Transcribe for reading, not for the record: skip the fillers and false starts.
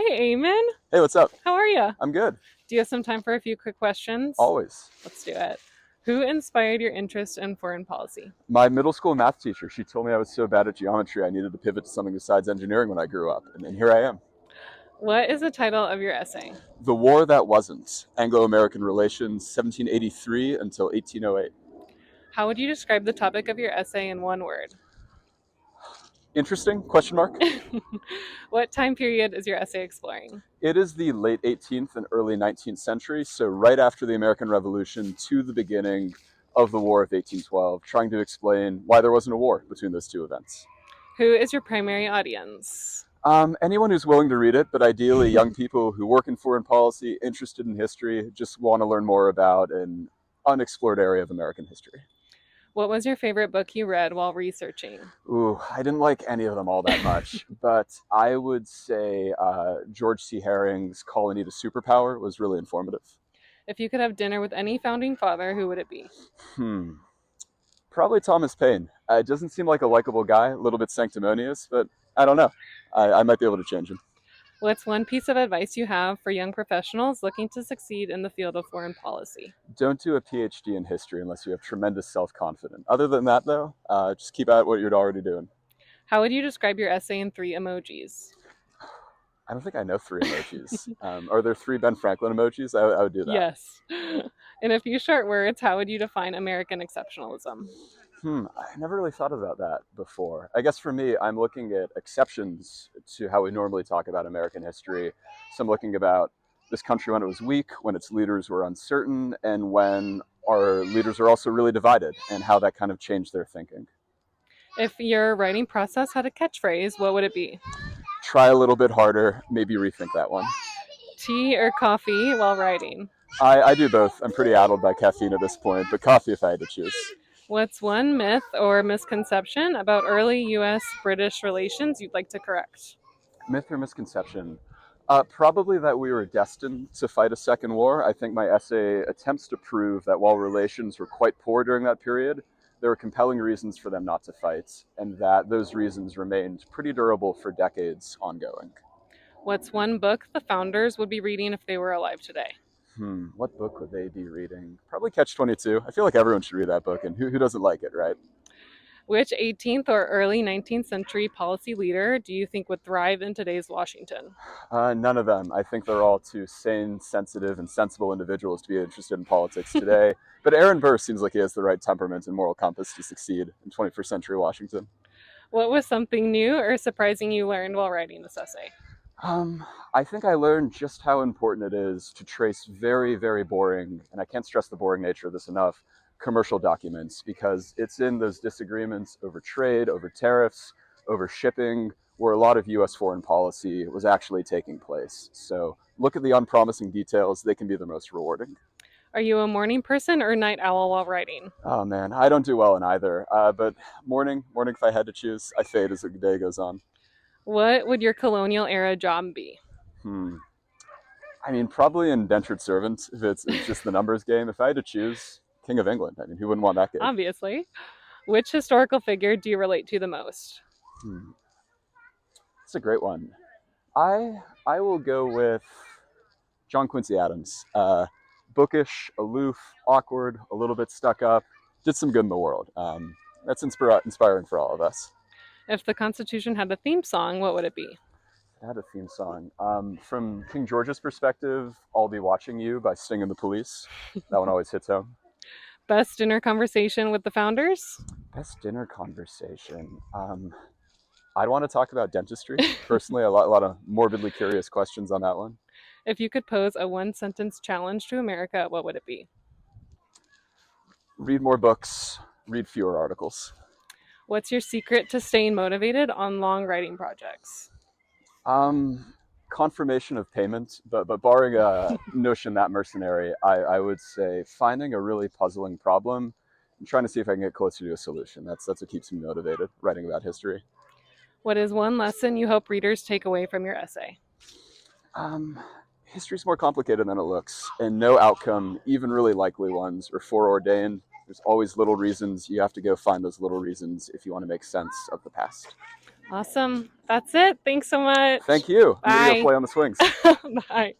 Hey, Eamon. Hey, what's up? How are you? I'm good. Do you have some time for a few quick questions? Always. Let's do it. Who inspired your interest in foreign policy? My middle school math teacher, she told me I was so bad at geometry I needed to pivot to something besides engineering when I grew up. And here I am. What is the title of your essay? The War That Wasn't, Anglo-American Relations, 1783 until 1808. How would you describe the topic of your essay in one word? Interesting? Question mark? What time period is your essay exploring? It is the late 18th and early 19th century, so right after the American Revolution to the beginning of the War of 1812, trying to explain why there wasn't a war between those two events. Who is your primary audience? Anyone who's willing to read it, but ideally young people who work in foreign policy, interested in history, just want to learn more about an unexplored area of American history. What was your favorite book you read while researching? Ooh, I didn't like any of them all that much, but I would say George C. Herring's Colony to Superpower was really informative. If you could have dinner with any founding father, who would it be? Hmm. Probably Thomas Paine. Doesn't seem like a likable guy, a little bit sanctimonious, but I don't know. I might be able to change him. What's one piece of advice you have for young professionals looking to succeed in the field of foreign policy? Don't do a PhD in history unless you have tremendous self-confidence. Other than that, though, just keep at what you're already doing. How would you describe your essay in three emojis? I don't think I know three emojis. Are there three Ben Franklin emojis? I would do that. Yes. In a few short words, how would you define American exceptionalism? I never really thought about that before. I guess for me, I'm looking at exceptions to how we normally talk about American history. So I'm looking about this country when it was weak, when its leaders were uncertain, and when our leaders are also really divided, and how that kind of changed their thinking. If your writing process had a catchphrase, what would it be? Try a little bit harder, maybe rethink that one. Tea or coffee while writing? I do both. I'm pretty addled by caffeine at this point, but coffee if I had to choose. What's one myth or misconception about early US British relations you'd like to correct? Myth or misconception? Probably that we were destined to fight a second war. I think my essay attempts to prove that while relations were quite poor during that period, there were compelling reasons for them not to fight, and that those reasons remained pretty durable for decades ongoing. What's one book the founders would be reading if they were alive today? What book would they be reading? Probably Catch 22. I feel like everyone should read that book, and who doesn't like it, right? Which 18th or early 19th century policy leader do you think would thrive in today's Washington? None of them. I think they're all too sane, sensitive, and sensible individuals to be interested in politics today. But Aaron Burr seems like he has the right temperament and moral compass to succeed in 21st century Washington. What was something new or surprising you learned while writing this essay? I think I learned just how important it is to trace very, very boring, and I can't stress the boring nature of this enough, commercial documents, because it's in those disagreements over trade, over tariffs, over shipping, where a lot of US foreign policy was actually taking place. So look at the unpromising details, they can be the most rewarding. Are you a morning person or night owl while writing? Oh man, I don't do well in either, but morning if I had to choose. I fade as the day goes on. What would your colonial era job be? Hmm. I mean, probably indentured servant if it's just the numbers game. If I had to choose, King of England. I mean, who wouldn't want that gig? Obviously. Which historical figure do you relate to the most? Hmm. That's a great one. I will go with John Quincy Adams. Bookish, aloof, awkward, a little bit stuck up. Did some good in the world. That's inspiring for all of us. If the Constitution had a theme song, what would it be? It had a theme song. From King George's perspective, I'll Be Watching You by Sting and the Police. That one always hits home. Best dinner conversation with the founders? Best dinner conversation. I'd want to talk about dentistry. Personally, a lot of morbidly curious questions on that one. If you could pose a one sentence challenge to America, what would it be? Read more books, read fewer articles. What's your secret to staying motivated on long writing projects? Confirmation of payment, but barring a notion that mercenary, I would say finding a really puzzling problem and trying to see if I can get closer to a solution. That's what keeps me motivated, writing about history. What is one lesson you hope readers take away from your essay? History's more complicated than it looks, and no outcome, even really likely ones, are foreordained. There's always little reasons. You have to go find those little reasons if you want to make sense of the past. Awesome. That's it. Thanks so much. Thank you. I'm going to go Bye. play on the swings. Bye.